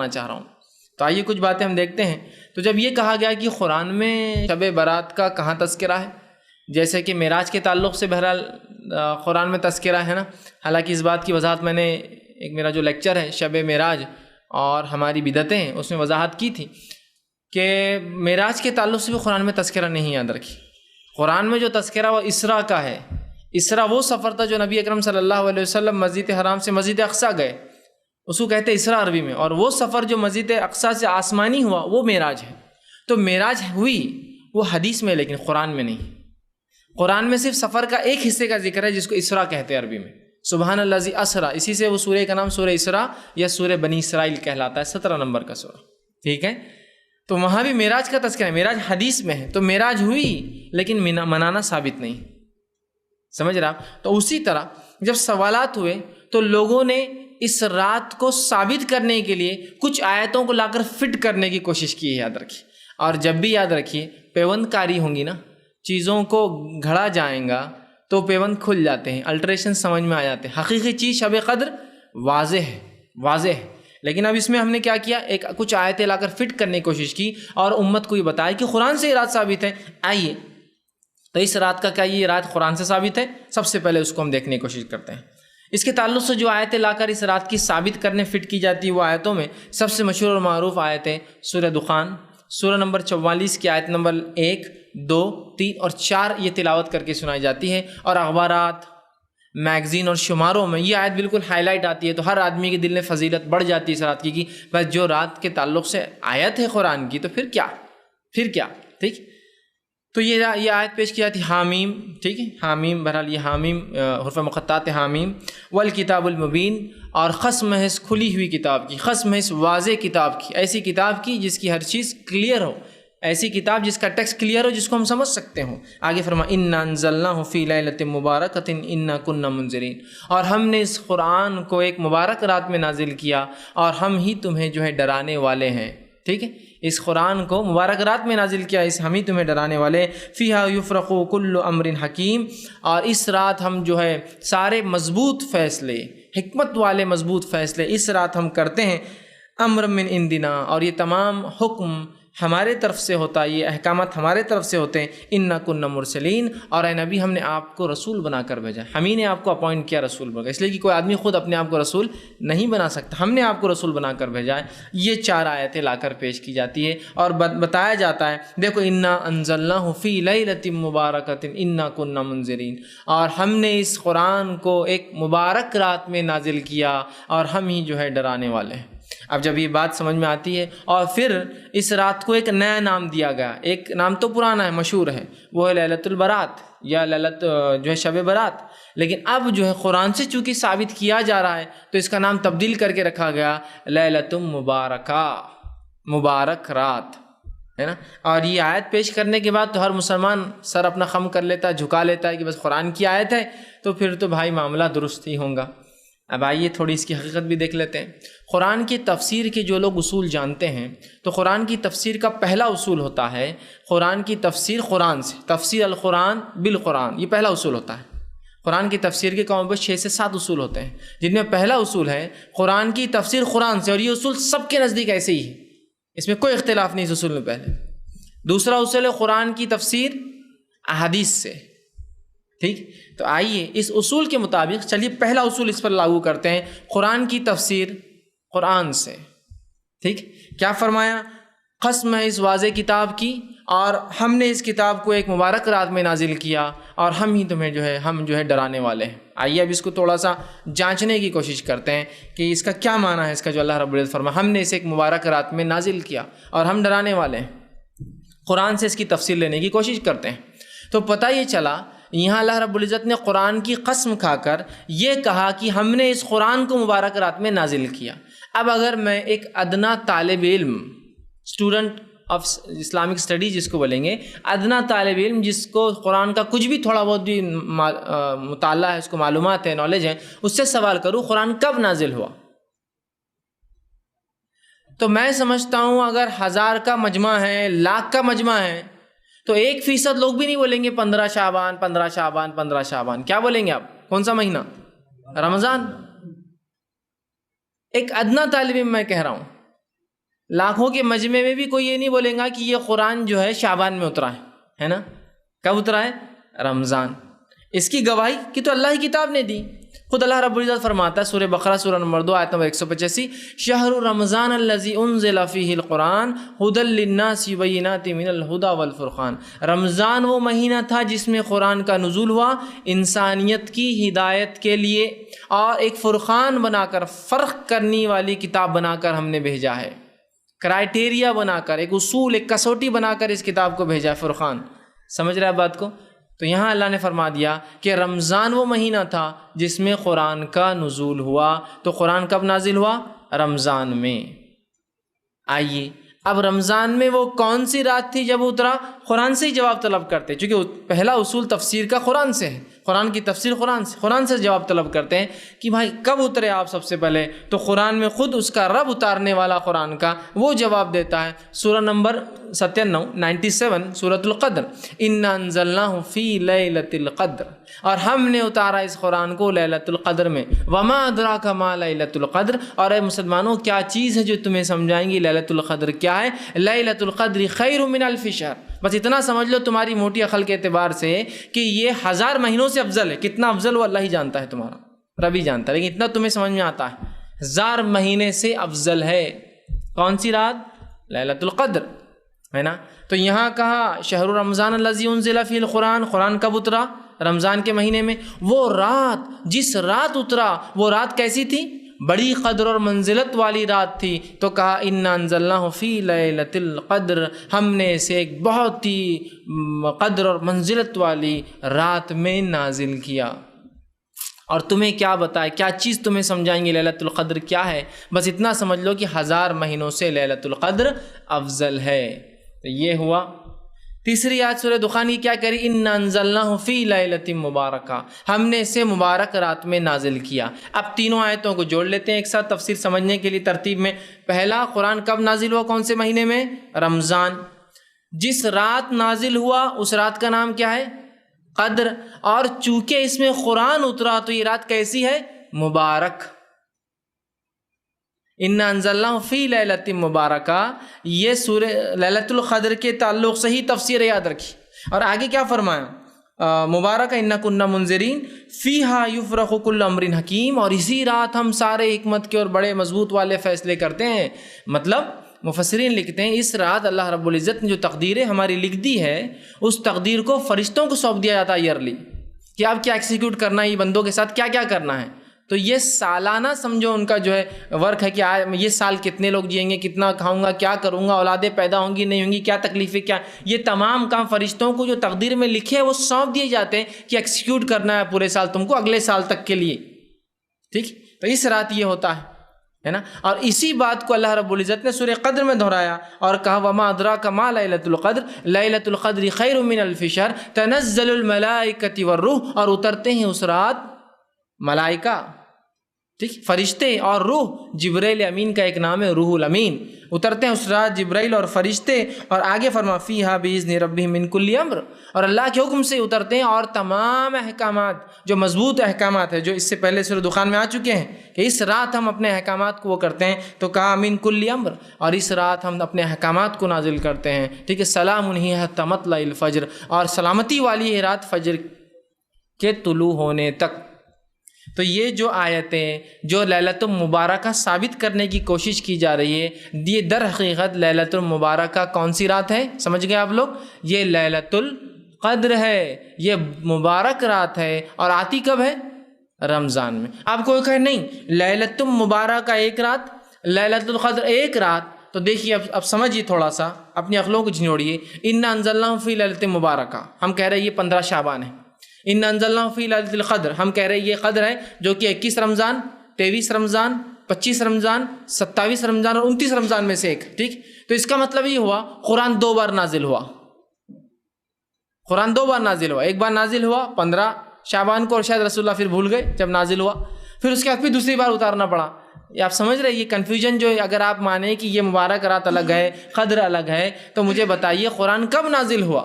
چاہ رہا ہوں۔ تو آئیے کچھ باتیں ہم دیکھتے ہیں۔ تو جب یہ کہا گیا کہ قرآن میں شب برات کا کہاں تذکرہ ہے، جیسے کہ معراج کے تعلق سے بہرحال قرآن میں تذکرہ ہے نا، حالانکہ اس بات کی وضاحت میں نے ایک میرا جو لیکچر ہے شب معراج اور ہماری بدعتیں، اس میں وضاحت کی تھی کہ معراج کے تعلق سے بھی قرآن میں تذکرہ نہیں یاد رکھی۔ قرآن میں جو تذکرہ وہ اسراء کا ہے۔ اسراء وہ سفر تھا جو نبی اکرم صلی اللہ علیہ وسلم مسجد حرام سے مسجد اقصیٰ گئے، اس کو کہتے ہیں اسراء عربی میں، اور وہ سفر جو مسجد اقصیٰ سے آسمانی ہوا وہ معراج ہے۔ تو معراج ہوئی وہ حدیث میں، لیکن قرآن میں نہیں۔ قرآن میں صرف سفر کا ایک حصے کا ذکر ہے جس کو اسراء کہتے ہیں عربی میں، سبحان الذی اسریٰ، اسی سے وہ سورہ کا نام سورہ اسراء یا سورہ بنی اسرائیل کہلاتا ہے، 17 نمبر کا سورہ، ٹھیک ہے۔ تو وہاں بھی معراج کا تذکرہ ہے، معراج حدیث میں ہے، تو معراج ہوئی لیکن منانا ثابت نہیں، سمجھ رہا؟ تو اسی طرح جب سوالات ہوئے تو لوگوں نے اس رات کو ثابت کرنے کے لیے کچھ آیتوں کو لا کر فٹ کرنے کی کوشش کی ہے، یاد رکھیے۔ اور جب بھی یاد رکھیے پیوند کاری ہوں گی نا، چیزوں کو گھڑا جائیں گا تو پیوند کھل جاتے ہیں، الٹریشن سمجھ میں آ جاتے ہیں۔ حقیقی چیز شب قدر واضح ہے، لیکن اب اس میں ہم نے کیا کیا، کچھ آیتیں لا کر فٹ کرنے کی کوشش کی اور امت کو یہ بتایا کہ قرآن سے یہ رات ثابت ہے۔ آئیے تو اس رات کا کیا یہ رات قرآن سے ثابت ہے؟ سب سے پہلے اس کو ہم دیکھنے کی کوشش کرتے ہیں۔ اس کے تعلق سے جو آیتیں لا کر اس رات کی ثابت کرنے فٹ کی جاتی ہے، وہ آیتوں میں سب سے مشہور اور معروف آیتیں سورہ دخان، سورہ نمبر 44 کی آیت نمبر 1، 2، 3 اور 4 یہ تلاوت کر کے سنائی جاتی ہے، اور اخبارات، میگزین اور شماروں میں یہ آیت بالکل ہائی لائٹ آتی ہے، تو ہر آدمی کے دل میں فضیلت بڑھ جاتی ہے اس رات کی کہ بس جو رات کے تعلق سے آیت ہے قرآن کی تو پھر کیا، ٹھیک۔ تو یہ آیت پیش کی جاتی ہے حامیم، ٹھیک ہے، حامیم، بہرحال یہ حامیم حروف مقطعات حامیم، والکتاب المبین، اور قسم ہے اس کھلی ہوئی کتاب کی، قسم ہے اس واضح کتاب کی، ایسی کتاب کی جس کی ہر چیز کلیئر ہو، ایسی کتاب جس کا ٹیکسٹ کلیئر ہو، جس کو ہم سمجھ سکتے ہوں۔ آگے فرما انا انزلناہ فی لیلۃ مبارکۃ انا کنا منذرین، اور ہم نے اس قرآن کو ایک مبارک رات میں نازل کیا اور ہم ہی تمہیں جو ہے ڈرانے والے ہیں، ٹھیک ہے۔ اس قرآن کو مبارک رات میں نازل کیا، اس ہم ہی تمہیں ڈرانے والے، فیہا یفرق کل امر حکیم، اور اس رات ہم جو ہے سارے مضبوط فیصلے، حکمت والے مضبوط فیصلے اس رات ہم کرتے ہیں، امر من عندنا، اور یہ تمام حکم ہمارے طرف سے ہوتا ہے، یہ احکامات ہمارے طرف سے ہوتے ہیں، انا کنا مرسلین، اور اے نبی ہم نے آپ کو رسول بنا کر بھیجا، ہم ہی نے آپ کو اپوائنٹ کیا رسول بنا، اس لیے کہ کوئی آدمی خود اپنے آپ کو رسول نہیں بنا سکتا، ہم نے آپ کو رسول بنا کر بھیجا ہے۔ یہ 4 آیتیں لا کر پیش کی جاتی ہے اور بتایا جاتا ہے، دیکھو انا انزلناہ فی لیلۃ مبارکۃ انا کنا منذرین، اور ہم نے اس قرآن کو ایک مبارک رات میں نازل کیا اور ہم ہی جو ہے ڈرانے والے ہیں۔ اب جب یہ بات سمجھ میں آتی ہے، اور پھر اس رات کو ایک نیا نام دیا گیا، ایک نام تو پرانا ہے، مشہور ہے، وہ ہے لیلۃ البرات یا لیلۃ جو ہے شب برات، لیکن اب جو ہے قرآن سے چونکہ ثابت کیا جا رہا ہے تو اس کا نام تبدیل کر کے رکھا گیا لیلۃ مبارکہ، مبارک رات، ہے نا۔ اور یہ آیت پیش کرنے کے بعد تو ہر مسلمان سر اپنا خم کر لیتا ہے، جھکا لیتا ہے کہ بس قرآن کی آیت ہے تو پھر تو بھائی معاملہ درست ہی ہوگا۔ اب آئیے تھوڑی اس کی حقیقت بھی دیکھ لیتے ہیں۔ قرآن کی تفسیر کے جو لوگ اصول جانتے ہیں تو قرآن کی تفسیر کا پہلا اصول ہوتا ہے قرآن کی تفسیر قرآن سے، تفسیر القرآن بالقرآن، یہ پہلا اصول ہوتا ہے۔ قرآن کی تفسیر کے کم و بیش 6 سے 7 اصول ہوتے ہیں، جن میں پہلا اصول ہے قرآن کی تفسیر قرآن سے، اور یہ اصول سب کے نزدیک ایسے ہی ہے، اس میں کوئی اختلاف نہیں اس اصول میں پہلے۔ دوسرا اصول ہے قرآن کی تفسیر احادیث سے، ٹھیک۔ تو آئیے اس اصول کے مطابق چلیے پہلا اصول اس پر لاگو کرتے ہیں، قرآن کی تفسیر قرآن سے، ٹھیک۔ کیا فرمایا؟ قسم ہے اس واضح کتاب کی، اور ہم نے اس کتاب کو ایک مبارک رات میں نازل کیا اور ہم ہی تمہیں جو ہے ہم جو ہے ڈرانے والے ہیں۔ آئیے اب اس کو تھوڑا سا جانچنے کی کوشش کرتے ہیں کہ اس کا کیا معنی ہے، اس کا جو اللہ رب العزت فرمایا ہم نے اسے ایک مبارک رات میں نازل کیا اور ہم ڈرانے والے ہیں۔ قرآن سے اس کی تفسیر لینے کی کوشش کرتے ہیں تو پتہ یہ چلا یہاں اللہ رب العزت نے قرآن کی قسم کھا کر یہ کہا کہ ہم نے اس قرآن کو مبارک رات میں نازل کیا۔ اب اگر میں ایک ادنا طالب علم، اسٹوڈنٹ آف اسلامک اسٹڈی جس کو بولیں گے، ادنا طالب علم جس کو قرآن کا کچھ بھی تھوڑا بہت بھی مطالعہ ہے، اس کو معلومات ہے، نالج ہے، اس سے سوال کروں قرآن کب نازل ہوا، تو میں سمجھتا ہوں اگر 1000 کا مجمع ہے، لاکھ کا مجمع ہے، تو 1% لوگ بھی نہیں بولیں گے 15 شعبان 15 شعبان 15 شعبان، کیا بولیں گے آپ؟ کون سا مہینہ؟ رمضان۔ ایک ادنا طالب علم میں کہہ رہا ہوں، لاکھوں کے مجمع میں بھی کوئی یہ نہیں بولے گا کہ یہ قرآن جو ہے شعبان میں اترا ہے نا؟ کب اترا ہے؟ رمضان۔ اس کی گواہی کہ تو اللہ کی کتاب نے دی۔ خود اللہ رب العزت فرماتا ہے سورہ بقرہ سورہ نمبر 2 آیت نمبر 185، شہر رمضان الذی انزل فیہ القرآن ھدی للناس بینات من الھدی والفرقان۔ رمضان وہ مہینہ تھا جس میں قرآن کا نزول ہوا انسانیت کی ہدایت کے لیے، اور ایک فرقان بنا کر، فرق کرنے والی کتاب بنا کر ہم نے بھیجا ہے، کرائٹیریا بنا کر، ایک اصول، ایک کسوٹی بنا کر اس کتاب کو بھیجا ہے، فرقان۔ سمجھ رہے ہیں بات کو؟ تو یہاں اللہ نے فرما دیا کہ رمضان وہ مہینہ تھا جس میں قرآن کا نزول ہوا۔ تو قرآن کب نازل ہوا؟ رمضان میں۔ آئیے اب رمضان میں وہ کون سی رات تھی جب اترا؟ قرآن سے ہی جواب طلب کرتے، چونکہ پہلا اصول تفسیر کا قرآن سے ہے، قرآن کی تفسیر قرآن سے جواب طلب کرتے ہیں کہ بھائی کب اترے آپ سب سے پہلے؟ تو قرآن میں خود اس کا رب اتارنے والا قرآن کا وہ جواب دیتا ہے۔ سورہ نمبر 97 سورۃ القدر، انا انزلناہ فی لیلۃ القدر، اور ہم نے اتارا اس قرآن کو لیلۃ القدر میں۔ وما ادراک ما لیلۃ القدر، اور اے مسلمانوں کیا چیز ہے جو تمہیں سمجھائیں گی لیلۃ القدر کیا ہے؟ لیلۃ القدر خیر من الف شہر، بس اتنا سمجھ لو تمہاری موٹی عقل کے اعتبار سے کہ یہ 1000 مہینوں سے افضل ہے۔ کتنا افضل وہ اللہ ہی جانتا ہے، تمہارا رب ہی جانتا ہے، لیکن اتنا تمہیں سمجھ میں آتا ہے 1000 مہینے سے افضل ہے۔ کون سی رات؟ لیلۃ القدر، ہے نا؟ تو یہاں کہا شہر رمضان الذی انزل فیہ القرآن، قرآن کب اترا؟ رمضان کے مہینے میں۔ وہ رات، جس رات اترا، وہ رات کیسی تھی؟ بڑی قدر اور منزلت والی رات تھی۔ تو کہا انا انزلناہ فی لیلۃ القدر، ہم نے اسے ایک بہت ہی قدر اور منزلت والی رات میں نازل کیا۔ اور تمہیں کیا بتائے، کیا چیز تمہیں سمجھائیں گے لیلۃ القدر کیا ہے؟ بس اتنا سمجھ لو کہ 1000 مہینوں سے لیلۃ القدر افضل ہے۔ تو یہ ہوا۔ تیسری آیت سورہ دخان کی کیا کری؟ انا انزلناہ فی لیلۃ مبارکہ، ہم نے اسے مبارک رات میں نازل کیا۔ اب تینوں آیتوں کو جوڑ لیتے ہیں ایک ساتھ تفسیر سمجھنے کے لیے ترتیب میں۔ پہلا، قرآن کب نازل ہوا؟ کون سے مہینے میں؟ رمضان۔ جس رات نازل ہوا اس رات کا نام کیا ہے؟ قدر۔ اور چونکہ اس میں قرآن اترا تو یہ رات کیسی ہے؟ مبارک۔ انا انزلناہ فی لیلۃ مبارکہ، یہ سورہ لیلۃ القدر کے تعلق سے ہی تفسیر یاد رکھی۔ اور آگے کیا فرمایا؟ مبارکہ انا کنا منذرین فیہا یفرق کل امر حکیم، اور اسی رات ہم سارے حکمت کے اور بڑے مضبوط والے فیصلے کرتے ہیں۔ مطلب مفسرین لکھتے ہیں اس رات اللہ رب العزت نے جو تقدیریں ہماری لکھ دی ہے، اس تقدیر کو فرشتوں کو سونپ دیا جاتا ہے ایئرلی، کہ اب کیا ایکسیکیوٹ کرنا ہے، یہ بندوں کے ساتھ کیا کیا کرنا ہے۔ تو یہ سالانہ سمجھو ان کا جو ہے ورک ہے کہ یہ سال کتنے لوگ جئیں گے، کتنا کھاؤں گا، کیا کروں گا، اولادیں پیدا ہوں گی نہیں ہوں گی، کیا تکلیفیں، کیا، یہ تمام کام فرشتوں کو جو تقدیر میں لکھے ہیں وہ سونپ دیے جاتے ہیں کہ ایکسیکیوٹ کرنا ہے پورے سال تم کو، اگلے سال تک کے لیے۔ ٹھیک، تو اس رات یہ ہوتا ہے نا۔ اور اسی بات کو اللہ رب العزت نے سورہ قدر میں دہرایا اور کہا وما ادراک ما لیلۃ القدر، لیلۃ القدر خیر من الف شہر تنزل الملائکۃ والروح، اور اترتے ہیں اس رات ملائکہ، ٹھیک، فرشتے اور روح۔ جبرائیل امین کا ایک نام ہے روح الامین، اترتے ہیں اس رات جبرائیل اور فرشتے۔ اور آگے فرما فیہا باذن ربہم من کل امر، اور اللہ کے حکم سے اترتے ہیں، اور تمام احکامات جو مضبوط احکامات ہیں جو اس سے پہلے سورہ دخان میں آ چکے ہیں کہ اس رات ہم اپنے احکامات کو وہ کرتے ہیں، تو کہا من کل امر، اور اس رات ہم اپنے احکامات کو نازل کرتے ہیں۔ ٹھیک ہے، سلام ہی حتی مطلع الفجر، اور سلامتی والی ہے رات فجر کے طلوع ہونے تک۔ تو یہ جو آیتیں جو لیلۃ المبارکہ ثابت کرنے کی کوشش کی جا رہی ہے، یہ در حقیقت لیلۃ المبارکہ کون سی رات ہے؟ سمجھ گئے آپ لوگ؟ یہ لیلۃ القدر ہے، یہ مبارک رات ہے، اور آتی کب ہے؟ رمضان میں۔ آپ کوئی کہے نہیں لیلۃ المبارکہ ایک رات، لیلۃ القدر ایک رات، تو دیکھیے اب سمجھیے، تھوڑا سا اپنی عقلوں کو جھنجھوڑیے۔ انا انزلناہ فی لیلۃ مبارکہ، ہم کہہ رہے ہیں یہ 15 شعبان ہے۔ انا انزلناہ فی لیلۃ القدر، ہم کہہ رہے ہیں یہ قدر ہے جو کہ 21 رمضان، 23 رمضان، 25 رمضان، 27 رمضان اور 29 رمضان میں سے ایک۔ ٹھیک، تو اس کا مطلب یہ ہوا قرآن 2 بار نازل ہوا، قرآن 2 بار نازل ہوا۔ ایک بار نازل ہوا 15 شعبان کو، اور شاید رسول اللہ پھر بھول گئے جب نازل ہوا، پھر اس کے بعد پھر دوسری بار اتارنا پڑا۔ یہ آپ سمجھ رہے ہیں یہ کنفیوژن جو ہے؟ اگر آپ مانیں کہ یہ مبارک رات الگ ہے، قدر الگ ہے، تو مجھے بتائیے قرآن کب نازل ہوا؟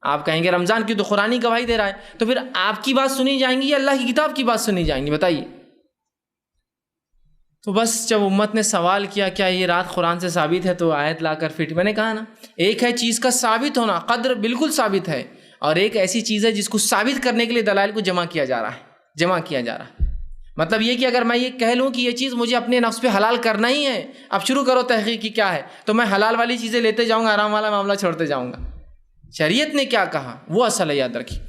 آپ کہیں گے رمضان کی، تو قرآن ہی گواہی دے رہا ہے، تو پھر آپ کی بات سنی جائیں گی یا اللہ کی کتاب کی بات سنی جائیں گی؟ بتائیے۔ تو بس جب امت نے سوال کیا کیا یہ رات قرآن سے ثابت ہے، تو آیت لا کر فٹ، میں نے کہا نا، ایک ہے چیز کا ثابت ہونا، قدر بالکل ثابت ہے، اور ایک ایسی چیز ہے جس کو ثابت کرنے کے لیے دلائل کو جمع کیا جا رہا ہے۔ مطلب یہ کہ اگر میں یہ کہہ لوں کہ یہ چیز مجھے اپنے نفس پہ حلال کرنا ہی ہے، اب شروع کرو تحقیق کی کیا ہے، تو میں حلال والی چیزیں لیتے جاؤں گا، حرام والا معاملہ چھوڑتے جاؤں گا۔ شریعت نے کیا کہا وہ اصل ہے، یاد رکھیے۔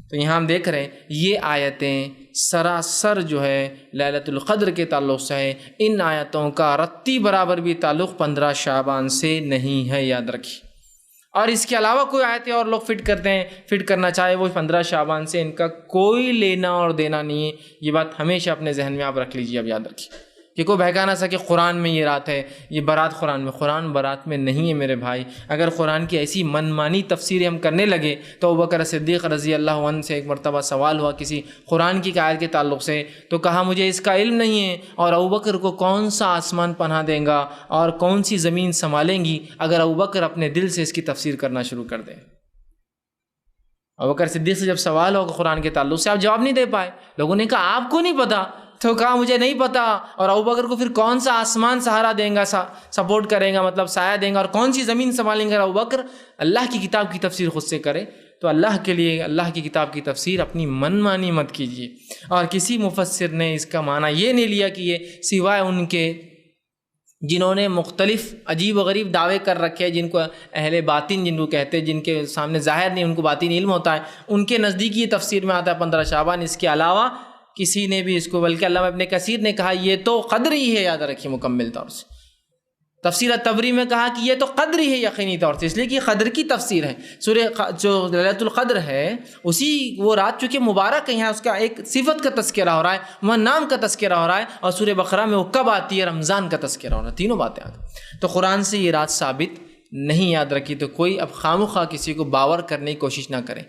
تو یہاں ہم دیکھ رہے ہیں یہ آیتیں سراسر جو ہے لیلۃ القدر کے تعلق سے ہے، ان آیتوں کا رتی برابر بھی تعلق 15 شعبان سے نہیں ہے، یاد رکھیے۔ اور اس کے علاوہ کوئی آیتیں اور لوگ فٹ کرنا چاہے وہ 15 شعبان سے، ان کا کوئی لینا اور دینا نہیں ہے۔ یہ بات ہمیشہ اپنے ذہن میں آپ رکھ لیجیے، اب یاد رکھیے کہ کوئی بہکا نہ سکے قرآن میں یہ رات ہے، یہ برات قرآن برات میں نہیں ہے میرے بھائی۔ اگر قرآن کی ایسی من مانی تفسیریں ہم کرنے لگے تو ابوبکر صدیق رضی اللہ عنہ سے ایک مرتبہ سوال ہوا کسی قرآن کی آیت کے تعلق سے، تو کہا مجھے اس کا علم نہیں ہے، اور ابوبکر کو کون سا آسمان پناہ دیں گا اور کون سی زمین سنبھالیں گی اگر ابوبکر اپنے دل سے اس کی تفسیر کرنا شروع کر دیں۔ ابوبکر صدیق سے جب سوال ہوگا قرآن کے تعلق سے، آپ جواب نہیں دے پائے۔ لوگوں نے کہا آپ کو نہیں پتا، تو کہا مجھے نہیں پتا، اور ابوبکر کو پھر کون سا آسمان سہارا دیں گا، سپورٹ کرے گا، مطلب سایہ دیں گا، اور کون سی زمین سنبھالیں گے؟ ابوبکر اللہ کی کتاب کی تفسیر خود سے کرے۔ تو اللہ کے لیے اللہ کی کتاب کی تفسیر اپنی من مانی مت کیجیے۔ اور کسی مفسر نے اس کا معنی یہ نہیں لیا کہ یہ سوائے ان کے جنہوں نے مختلف عجیب و غریب دعوے کر رکھے ہیں، جن کو اہل باطن جن کو کہتے ہیں، جن کے سامنے ظاہر نہیں، ان کو باطن علم ہوتا ہے، ان کے نزدیک یہ تفسیر میں آتا ہے 15 شعبان۔ اس کے علاوہ کسی نے بھی اس کو، بلکہ علامہ ابن کثیر نے کہا یہ تو قدر ہی ہے، یاد رکھیے مکمل طور سے۔ تفسیر الطبری میں کہا کہ یہ تو قدر ہی ہے یقینی طور سے، اس لیے کہ یہ قدر کی تفسیر ہے۔ سورہ جو لیلۃ القدر ہے، اسی وہ رات چونکہ مبارک ہے، یہاں اس کا ایک صفت کا تذکرہ ہو رہا ہے، وہاں نام کا تذکرہ ہو رہا ہے، اور سورہ بقرہ میں وہ کب آتی ہے، رمضان کا تذکرہ ہو رہا ہے، تینوں باتیں آ گئی۔ تو قرآن سے یہ رات ثابت نہیں، یاد رکھی۔ تو کوئی اب خواہ مخواہ کسی کو باور کرنے کی کوشش نہ کرے۔